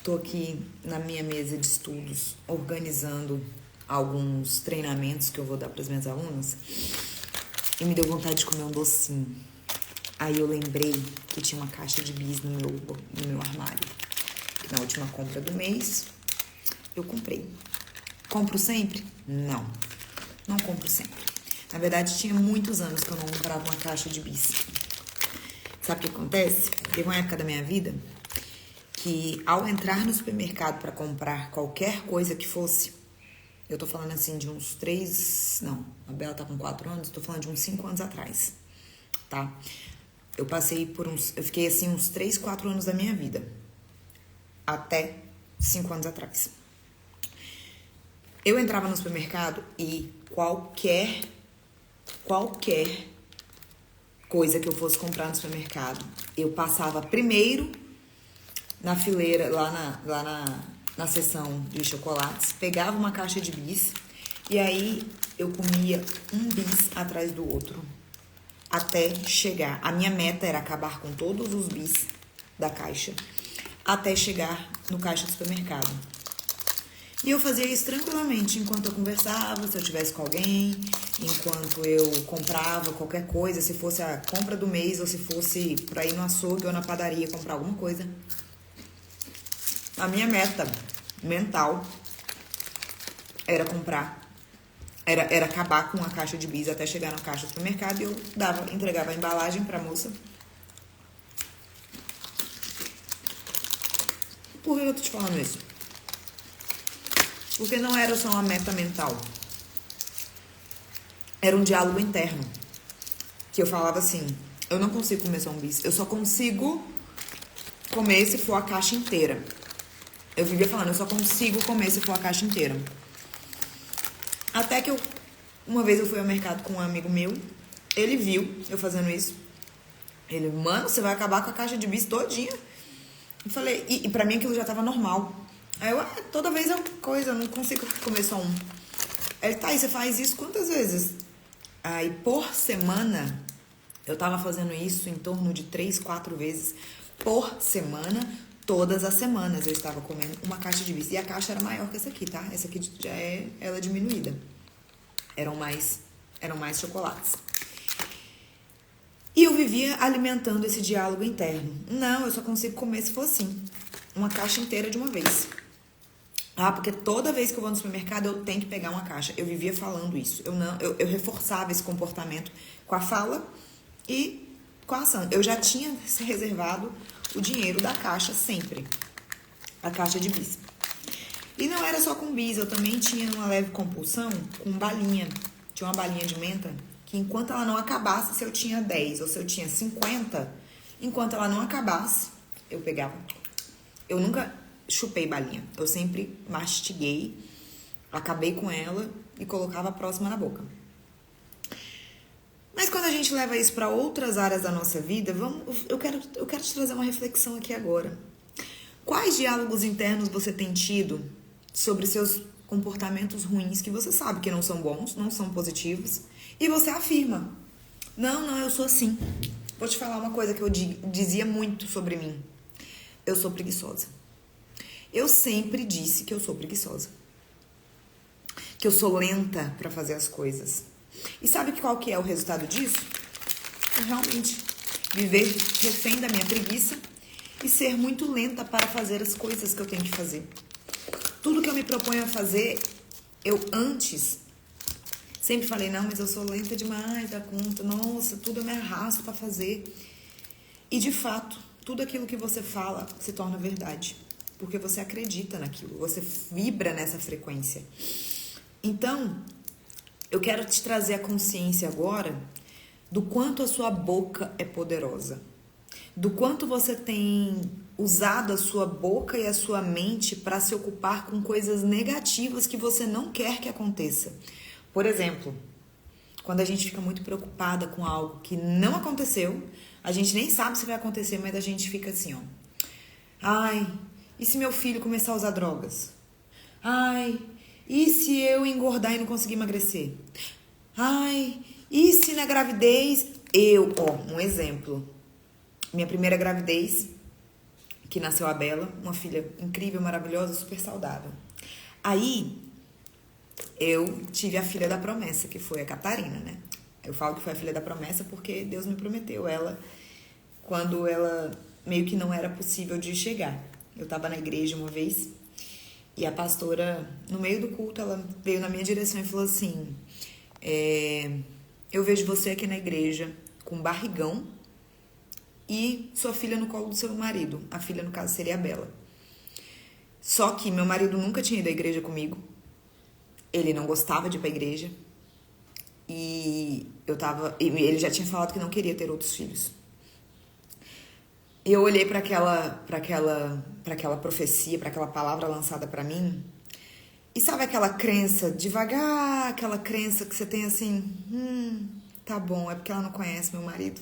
Tô aqui na minha mesa de estudos, organizando alguns treinamentos que eu vou dar para as minhas alunas e me deu vontade de comer um docinho. Aí eu lembrei que tinha uma caixa de bis no meu armário. Na última compra do mês, eu comprei. Compro sempre? Não, não compro sempre. Na verdade, tinha muitos anos que eu não comprava uma caixa de bis. Sabe o que acontece? Teve uma época da minha vida que ao entrar no supermercado para comprar qualquer coisa que fosse, eu tô falando assim de uns 3, não, a Bela tá com 4 anos, tô falando de uns 5 anos atrás, tá? Eu fiquei assim uns 3, 4 anos da minha vida, até 5 anos atrás. Eu entrava no supermercado e qualquer coisa que eu fosse comprar no supermercado, eu passava primeiro na fileira, lá na seção de chocolates, pegava uma caixa de bis e aí eu comia um bis atrás do outro até chegar. A minha meta era acabar com todos os bis da caixa até chegar no caixa do supermercado. E eu fazia isso tranquilamente, enquanto eu conversava, se eu tivesse com alguém, enquanto eu comprava qualquer coisa, se fosse a compra do mês ou se fosse pra ir no açougue ou na padaria comprar alguma coisa. A minha meta mental era era acabar com a caixa de bis até chegar na caixa do supermercado e eu entregava a embalagem pra moça. Por que eu tô te falando isso? Porque não era só uma meta mental. Era um diálogo interno. Que eu falava assim, eu não consigo comer só um bis, eu só consigo comer se for a caixa inteira. Eu vivia falando, eu só consigo comer se for a caixa inteira. Até que uma vez eu fui ao mercado com um amigo meu, ele viu eu fazendo isso. Ele, mano, você vai acabar com a caixa de bis todinha. Eu falei, e pra mim aquilo já tava normal. Aí eu, toda vez é uma coisa, eu não consigo comer só um. Ele, tá, e você faz isso quantas vezes? Aí por semana, eu tava fazendo isso em torno de 3, 4 vezes por semana. Todas as semanas eu estava comendo uma caixa de bis. E a caixa era maior que essa aqui, tá? Essa aqui já é ela diminuída. Eram mais chocolates. E eu vivia alimentando esse diálogo interno. Não, eu só consigo comer se for assim. Uma caixa inteira de uma vez. Porque toda vez que eu vou no supermercado eu tenho que pegar uma caixa. Eu vivia falando isso. Eu reforçava esse comportamento com a fala e com a ação. Eu já tinha reservado o dinheiro da caixa sempre. A caixa de bis. E não era só com bis, eu também tinha uma leve compulsão com balinha. Tinha uma balinha de menta que enquanto ela não acabasse, se eu tinha 10 ou se eu tinha 50, enquanto ela não acabasse, eu pegava. Eu nunca chupei balinha. Eu sempre mastiguei, acabei com ela e colocava a próxima na boca. Mas quando a gente leva isso para outras áreas da nossa vida, eu quero te trazer uma reflexão aqui agora. Quais diálogos internos você tem tido sobre seus comportamentos ruins que você sabe que não são bons, não são positivos, e você afirma, não, eu sou assim. Vou te falar uma coisa que eu dizia muito sobre mim. Eu sou preguiçosa. Eu sempre disse que eu sou preguiçosa. Que eu sou lenta para fazer as coisas. E sabe qual que é o resultado disso? É realmente viver refém da minha preguiça e ser muito lenta para fazer as coisas que eu tenho que fazer. Tudo que eu me proponho a fazer, eu antes sempre falei, não, mas eu sou lenta demais da conta, nossa, tudo eu me arrasto para fazer. E de fato, tudo aquilo que você fala se torna verdade, porque você acredita naquilo, você vibra nessa frequência. Então, eu quero te trazer a consciência agora do quanto a sua boca é poderosa, do quanto você tem usado a sua boca e a sua mente para se ocupar com coisas negativas que você não quer que aconteça. Por exemplo, quando a gente fica muito preocupada com algo que não aconteceu, a gente nem sabe se vai acontecer, mas a gente fica assim, ó. Ai, e se meu filho começar a usar drogas? Ai, e se eu engordar e não conseguir emagrecer? Ai, e se na gravidez... Um exemplo. Minha primeira gravidez, que nasceu a Bela, uma filha incrível, maravilhosa, super saudável. Aí, eu tive a filha da promessa, que foi a Catarina, né? Eu falo que foi a filha da promessa porque Deus me prometeu ela quando ela meio que não era possível de chegar. Eu tava na igreja uma vez e a pastora, no meio do culto, ela veio na minha direção e falou assim: eu vejo você aqui na igreja com barrigão e sua filha no colo do seu marido. A filha, no caso, seria a Bela. Só que meu marido nunca tinha ido à igreja comigo. Ele não gostava de ir pra igreja. E ele já tinha falado que não queria ter outros filhos. E eu olhei para aquela profecia, para aquela palavra lançada para mim. E sabe aquela crença devagar, aquela crença que você tem assim, tá bom, é porque ela não conhece meu marido.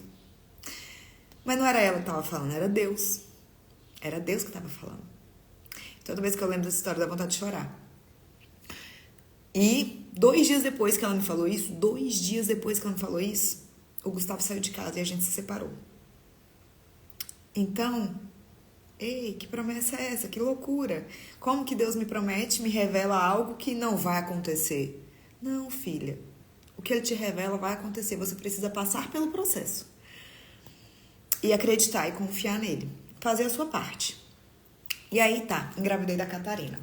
Mas não era ela que estava falando, era Deus. Era Deus que estava falando. Toda vez que eu lembro dessa história, dá vontade de chorar. E 2 dias depois que ela me falou isso, o Gustavo saiu de casa e a gente se separou. Então, ei, que promessa é essa? Que loucura! Como que Deus me promete, me revela algo que não vai acontecer? Não, filha. O que Ele te revela vai acontecer. Você precisa passar pelo processo. E acreditar e confiar nele. Fazer a sua parte. E aí tá, engravidei da Catarina.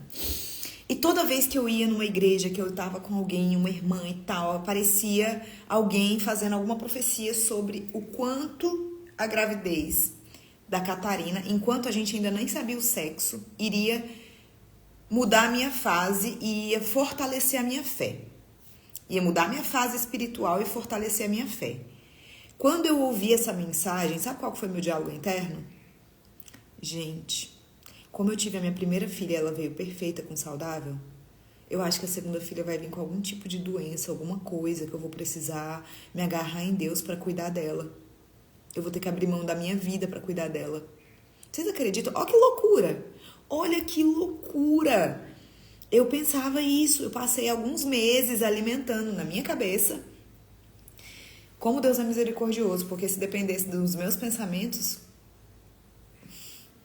E toda vez que eu ia numa igreja, que eu tava com alguém, uma irmã e tal, aparecia alguém fazendo alguma profecia sobre o quanto a gravidez da Catarina, enquanto a gente ainda nem sabia o sexo, iria mudar a minha fase e ia fortalecer a minha fé. Ia mudar a minha fase espiritual e fortalecer a minha fé. Quando eu ouvi essa mensagem, sabe qual foi o meu diálogo interno? Gente, como eu tive a minha primeira filha e ela veio perfeita, com saudável, eu acho que a segunda filha vai vir com algum tipo de doença, alguma coisa que eu vou precisar me agarrar em Deus para cuidar dela. Eu vou ter que abrir mão da minha vida para cuidar dela. Vocês acreditam? Olha que loucura! Olha que loucura! Eu pensava isso, eu passei alguns meses alimentando na minha cabeça. Como Deus é misericordioso, porque se dependesse dos meus pensamentos,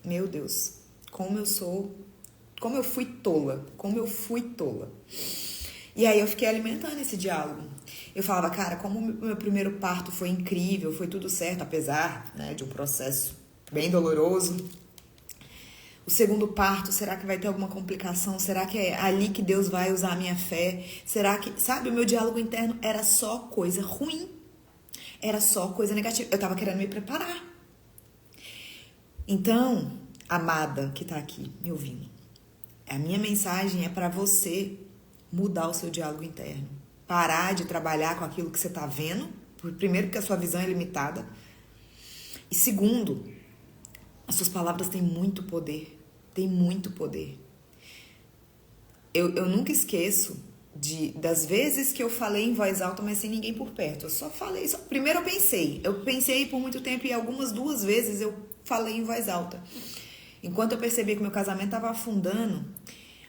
meu Deus, como eu fui tola. E aí eu fiquei alimentando esse diálogo. Eu falava, cara, como o meu primeiro parto foi incrível, foi tudo certo, apesar, né, de um processo bem doloroso. O segundo parto, será que vai ter alguma complicação? Será que é ali que Deus vai usar a minha fé? Será que, sabe, o meu diálogo interno era só coisa ruim. Era só coisa negativa. Eu tava querendo me preparar. Então, amada que tá aqui me ouvindo, a minha mensagem é para você mudar o seu diálogo interno. Parar de trabalhar com aquilo que você tá vendo. Primeiro, porque a sua visão é limitada. E segundo, as suas palavras têm muito poder. Tem muito poder. Eu nunca esqueço das vezes que eu falei em voz alta, mas sem ninguém por perto. Eu só falei. Primeiro eu pensei por muito tempo e algumas 2 vezes eu falei em voz alta. Enquanto eu percebi que meu casamento estava afundando,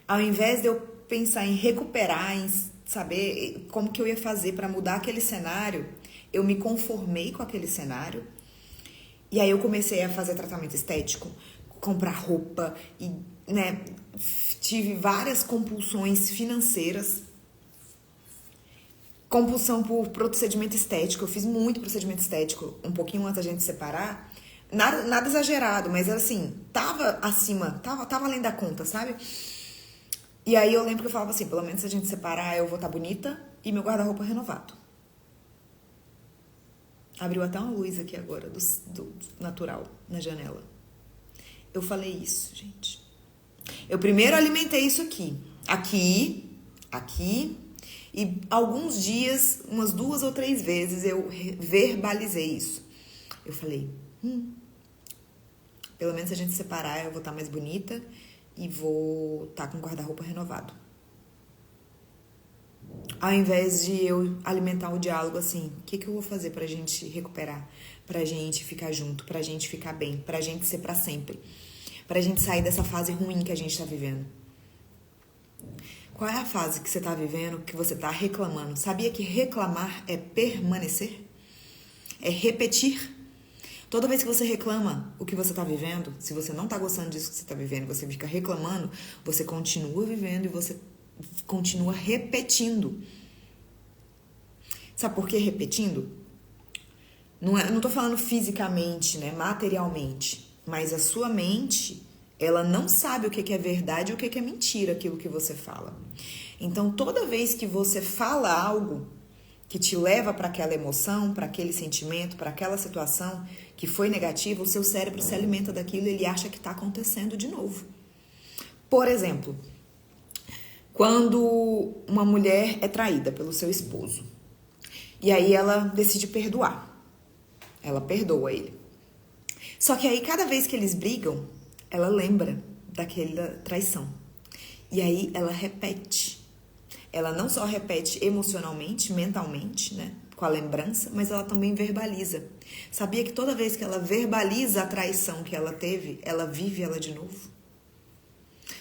ao invés de eu pensar em recuperar, em saber como que eu ia fazer para mudar aquele cenário, eu me conformei com aquele cenário. E aí eu comecei a fazer tratamento estético, comprar roupa e, né, tive várias compulsões financeiras. Compulsão por procedimento estético. Eu fiz muito procedimento estético um pouquinho antes da gente se separar. Nada exagerado, mas assim, tava acima, tava além da conta, sabe? E aí eu lembro que eu falava assim, pelo menos se a gente separar, eu vou estar bonita e meu guarda-roupa renovado. Abriu até uma luz aqui agora, do natural, na janela. Eu falei isso, gente. Eu primeiro alimentei isso aqui, e alguns dias, umas 2 ou 3 vezes, eu verbalizei isso. Eu falei, pelo menos se a gente separar, eu vou estar mais bonita e vou estar com o guarda-roupa renovado. Ao invés de eu alimentar o diálogo assim, o que eu vou fazer pra gente recuperar? Pra gente ficar junto, pra gente ficar bem, pra gente ser pra sempre. Pra gente sair dessa fase ruim que a gente tá vivendo. Qual é a fase que você tá vivendo, que você tá reclamando? Sabia que reclamar é permanecer? É repetir? Toda vez que você reclama o que você está vivendo, se você não está gostando disso que você está vivendo, você fica reclamando, você continua vivendo e você continua repetindo. Sabe por que repetindo? Não tô falando fisicamente, né, materialmente, mas a sua mente, ela não sabe o que é verdade e o que é mentira, aquilo que você fala. Então, toda vez que você fala algo que te leva para aquela emoção, para aquele sentimento, para aquela situação que foi negativa, o seu cérebro se alimenta daquilo e ele acha que está acontecendo de novo. Por exemplo, quando uma mulher é traída pelo seu esposo e aí ela decide perdoar. Ela perdoa ele. Só que aí, cada vez que eles brigam, ela lembra daquela traição. E aí, ela repete. Ela não só repete emocionalmente, mentalmente, né? Com a lembrança, mas ela também verbaliza. Sabia que toda vez que ela verbaliza a traição que ela teve, ela vive ela de novo?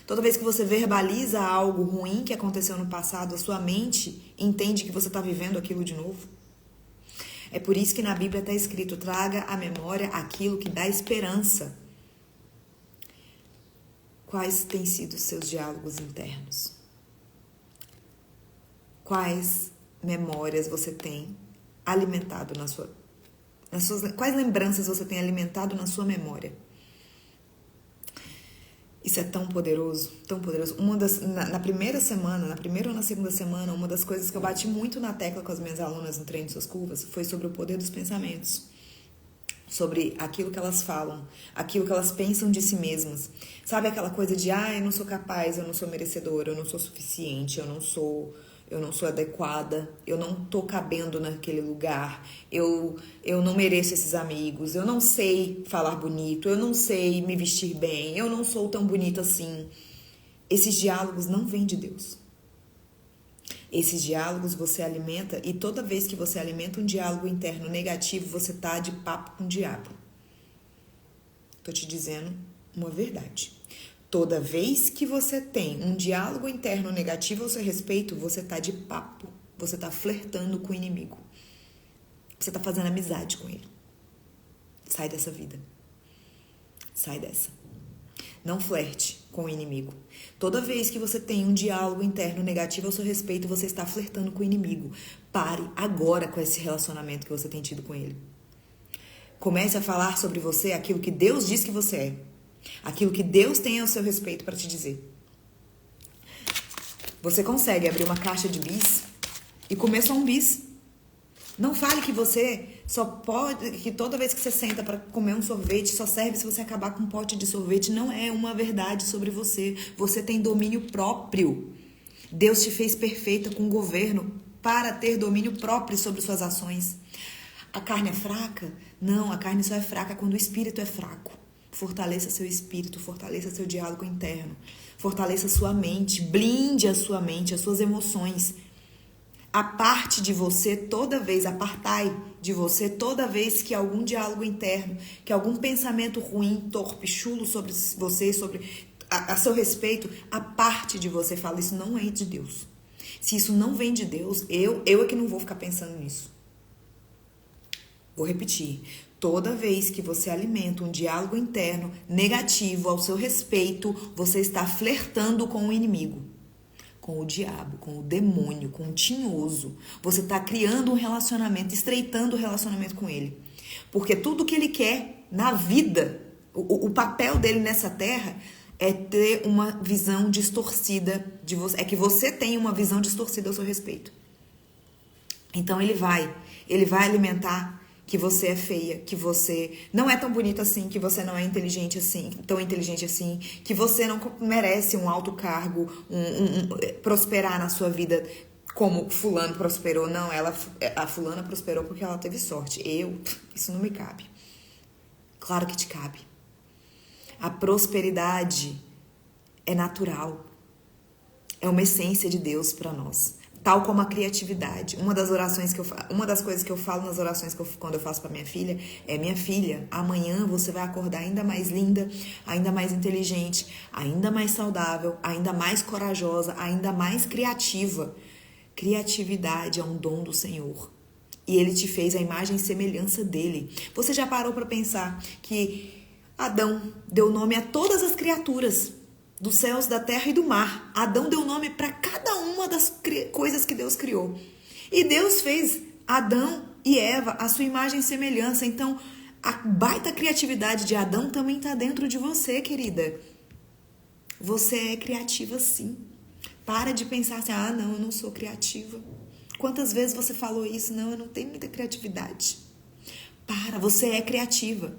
Toda vez que você verbaliza algo ruim que aconteceu no passado, a sua mente entende que você está vivendo aquilo de novo? É por isso que na Bíblia está escrito, traga à memória aquilo que dá esperança. Quais têm sido os seus diálogos internos? Quais memórias você tem alimentado quais lembranças você tem alimentado na sua memória? Isso é tão poderoso, tão poderoso. Na primeira semana, na primeira ou na segunda semana, uma das coisas que eu bati muito na tecla com as minhas alunas no Treino de Suas Curvas foi sobre o poder dos pensamentos. Sobre aquilo que elas falam, aquilo que elas pensam de si mesmas. Sabe aquela coisa de, eu não sou capaz, eu não sou merecedora, eu não sou suficiente, eu não sou adequada, eu não tô cabendo naquele lugar, eu não mereço esses amigos, eu não sei falar bonito, eu não sei me vestir bem, eu não sou tão bonita assim. Esses diálogos não vêm de Deus. Esses diálogos você alimenta, e toda vez que você alimenta um diálogo interno negativo, você tá de papo com o diabo. Tô te dizendo uma verdade. Toda vez que você tem um diálogo interno negativo ao seu respeito, você tá de papo, você tá flertando com o inimigo. Você tá fazendo amizade com ele. Sai dessa vida. Sai dessa. Não flerte com o inimigo. Toda vez que você tem um diálogo interno negativo ao seu respeito, você está flertando com o inimigo. Pare agora com esse relacionamento que você tem tido com ele. Comece a falar sobre você aquilo que Deus diz que você é. Aquilo que Deus tem ao seu respeito para te dizer. Você consegue abrir uma caixa de bis e comer só um bis. Não fale que você que toda vez que você senta para comer um sorvete só serve se você acabar com um pote de sorvete. Não é uma verdade sobre você. Você tem domínio próprio. Deus te fez perfeita com governo para ter domínio próprio sobre suas ações. A carne é fraca? Não, a carne só é fraca quando o espírito é fraco. Fortaleça seu espírito, fortaleça seu diálogo interno, fortaleça sua mente, blinde a sua mente, as suas emoções. Aparte de você apartai de você toda vez que algum diálogo interno, que algum pensamento ruim, torpe, chulo sobre você, sobre a seu respeito, aparte de você. Fala, isso não é de Deus. Se isso não vem de Deus, eu é que não vou ficar pensando nisso. Vou repetir. Toda vez que você alimenta um diálogo interno negativo ao seu respeito, você está flertando com o inimigo, com o diabo, com o demônio, com o tinhoso. Você está criando um relacionamento, estreitando o relacionamento com ele. Porque tudo que ele quer na vida, o papel dele nessa terra é ter uma visão distorcida de você. É que você tenha uma visão distorcida ao seu respeito. Então ele vai alimentar que você é feia, que você não é tão bonita assim, que você não é inteligente assim, tão inteligente assim, que você não merece um alto cargo, prosperar na sua vida como fulano prosperou. Não, a fulana prosperou porque ela teve sorte. Isso não me cabe. Claro que te cabe. A prosperidade é natural. É uma essência de Deus para nós. Tal como a criatividade. Uma das coisas que eu falo nas orações quando eu faço para minha filha é: minha filha, amanhã você vai acordar ainda mais linda, ainda mais inteligente, ainda mais saudável, ainda mais corajosa, ainda mais criativa. Criatividade é um dom do Senhor. E ele te fez a imagem e semelhança dele. Você já parou para pensar que Adão deu nome a todas as criaturas dos céus, da terra e do mar. Adão deu nome para cada uma das coisas que Deus criou. E Deus fez Adão e Eva a sua imagem e semelhança. Então, a baita criatividade de Adão também está dentro de você, querida. Você é criativa, sim. Para de pensar assim, ah, não, eu não sou criativa. Quantas vezes você falou isso? Não, eu não tenho muita criatividade. Para, você é criativa.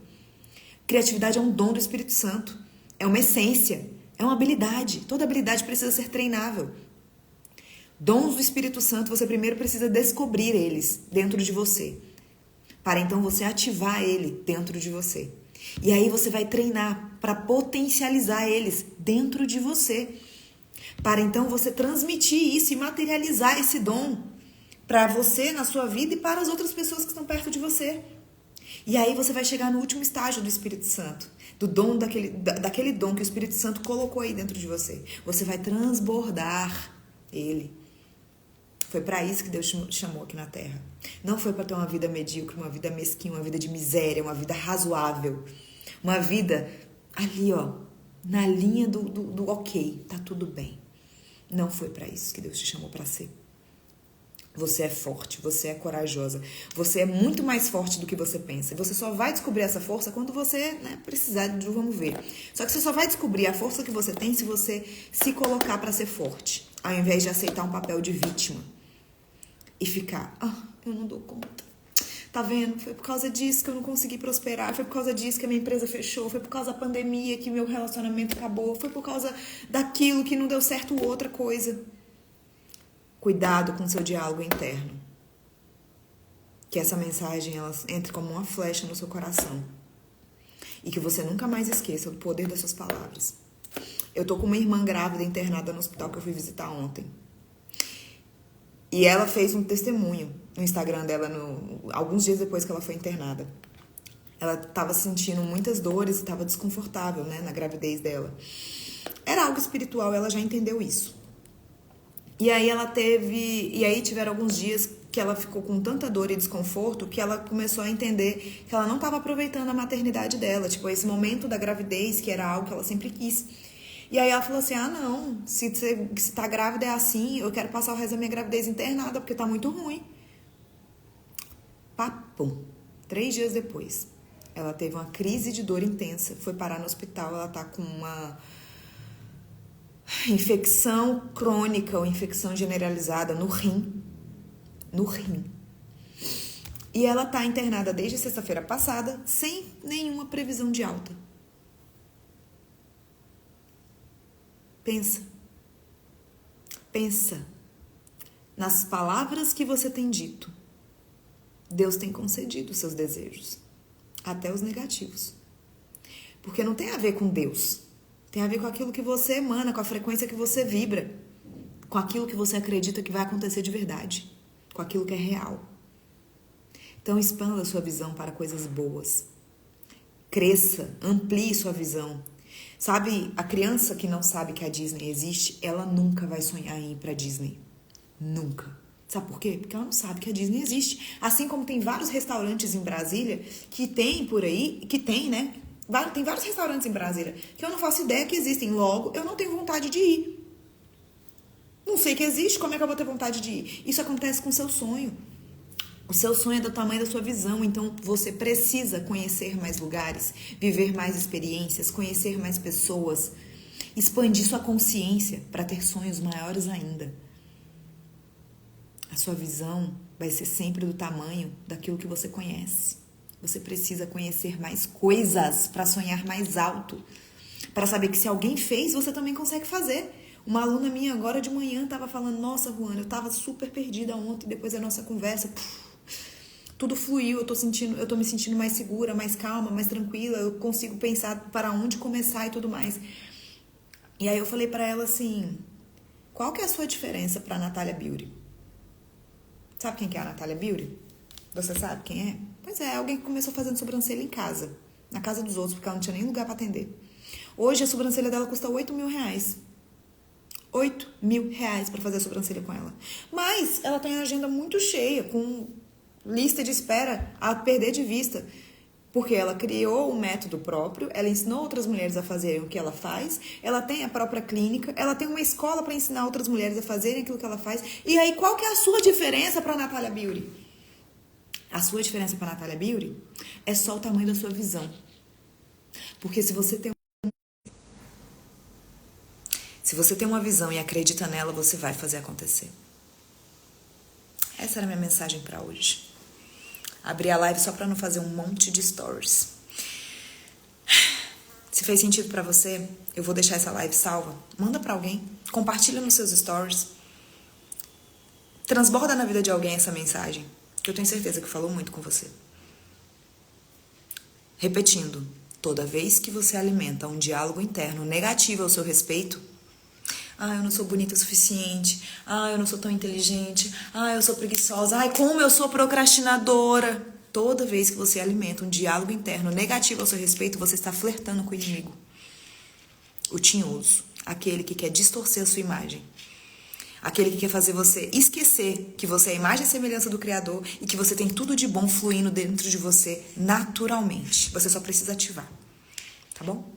Criatividade é um dom do Espírito Santo. É uma essência. É uma habilidade. Toda habilidade precisa ser treinável. Dons do Espírito Santo, você primeiro precisa descobrir eles dentro de você. Para então você ativar ele dentro de você. E aí você vai treinar para potencializar eles dentro de você. Para então você transmitir isso e materializar esse dom para você, na sua vida e para as outras pessoas que estão perto de você. E aí você vai chegar no último estágio do Espírito Santo, do dom daquele dom que o Espírito Santo colocou aí dentro de você. Você vai transbordar ele. Foi para isso que Deus te chamou aqui na Terra. Não foi para ter uma vida medíocre, uma vida mesquinha, uma vida de miséria, uma vida razoável. Uma vida ali, ó, na linha do ok, tá tudo bem. Não foi para isso que Deus te chamou para ser. Você é forte, você é corajosa, você é muito mais forte do que você pensa. Você só vai descobrir essa força quando você precisar de vamos ver. Só que você só vai descobrir a força que você tem se você se colocar para ser forte, ao invés de aceitar um papel de vítima e ficar, eu não dou conta. Tá vendo? Foi por causa disso que eu não consegui prosperar, foi por causa disso que a minha empresa fechou, foi por causa da pandemia que meu relacionamento acabou, foi por causa daquilo que não deu certo outra coisa. Cuidado com o seu diálogo interno. Que essa mensagem ela entre como uma flecha no seu coração. E que você nunca mais esqueça do poder das suas palavras. Eu tô com uma irmã grávida internada no hospital que eu fui visitar ontem. E ela fez um testemunho no Instagram dela alguns dias depois que ela foi internada. Ela estava sentindo muitas dores e estava desconfortável, né, na gravidez dela. Era algo espiritual, ela já entendeu isso. E aí tiveram alguns dias que ela ficou com tanta dor e desconforto que ela começou a entender que ela não estava aproveitando a maternidade dela, tipo, esse momento da gravidez, que era algo que ela sempre quis. E aí ela falou assim, não, se tá grávida é assim, eu quero passar o resto da minha gravidez internada, porque tá muito ruim. Papum. 3 dias depois, ela teve uma crise de dor intensa, foi parar no hospital, ela tá com uma infecção crônica ou infecção generalizada no rim. No rim. E ela tá internada desde sexta-feira passada, sem nenhuma previsão de alta. Pensa. Pensa nas palavras que você tem dito. Deus tem concedido os seus desejos, até os negativos. Porque não tem a ver com Deus. Tem a ver com aquilo que você emana, com a frequência que você vibra, com aquilo que você acredita que vai acontecer de verdade, com aquilo que é real. Então, expanda a sua visão para coisas boas. Cresça, amplie sua visão. Sabe, a criança que não sabe que a Disney existe, ela nunca vai sonhar em ir para Disney. Nunca. Sabe por quê? Porque ela não sabe que a Disney existe. Assim como tem vários restaurantes em Brasília que tem por aí, que tem, né? Tem vários restaurantes em Brasília que eu não faço ideia que existem. Logo, eu não tenho vontade de ir. Não sei que existe, como é que eu vou ter vontade de ir? Isso acontece com o seu sonho. O seu sonho é do tamanho da sua visão, então você precisa conhecer mais lugares, viver mais experiências, conhecer mais pessoas, expandir sua consciência para ter sonhos maiores ainda. A sua visão vai ser sempre do tamanho daquilo que você conhece. Você precisa conhecer mais coisas para sonhar mais alto, para saber que se alguém fez, você também consegue fazer. Uma aluna minha agora de manhã estava falando, nossa, Juana, eu estava super perdida ontem, depois da nossa conversa, tudo fluiu, eu tô me sentindo mais segura, mais calma, mais tranquila, eu consigo pensar para onde começar e tudo mais. E aí eu falei para ela assim, qual que é a sua diferença para a Natália Beauty? Sabe quem que é a Natália Beauty? Você sabe quem é? Pois é, alguém que começou fazendo sobrancelha em casa, na casa dos outros, porque ela não tinha nem lugar para atender. Hoje a sobrancelha dela custa R$8.000. R$8.000 para fazer a sobrancelha com ela. Mas ela tem a agenda muito cheia, com lista de espera a perder de vista. Porque ela criou um método próprio, ela ensinou outras mulheres a fazerem o que ela faz, ela tem a própria clínica, ela tem uma escola para ensinar outras mulheres a fazerem aquilo que ela faz. E aí, qual que é a sua diferença para a Natália Beauty? A sua diferença para a Natália Beauty é só o tamanho da sua visão. Porque se você tem uma visão e acredita nela, você vai fazer acontecer. Essa era a minha mensagem para hoje. Abri a live só para não fazer um monte de stories. Se fez sentido para você, eu vou deixar essa live salva. Manda para alguém, compartilha nos seus stories. Transborda na vida de alguém essa mensagem, que eu tenho certeza que falou muito com você. Repetindo, toda vez que você alimenta um diálogo interno negativo ao seu respeito, eu não sou bonita o suficiente, eu não sou tão inteligente, eu sou preguiçosa, como eu sou procrastinadora. Toda vez que você alimenta um diálogo interno negativo ao seu respeito, você está flertando com o inimigo. O tinhoso, aquele que quer distorcer a sua imagem. Aquele que quer fazer você esquecer que você é a imagem e semelhança do Criador e que você tem tudo de bom fluindo dentro de você naturalmente. Você só precisa ativar, tá bom?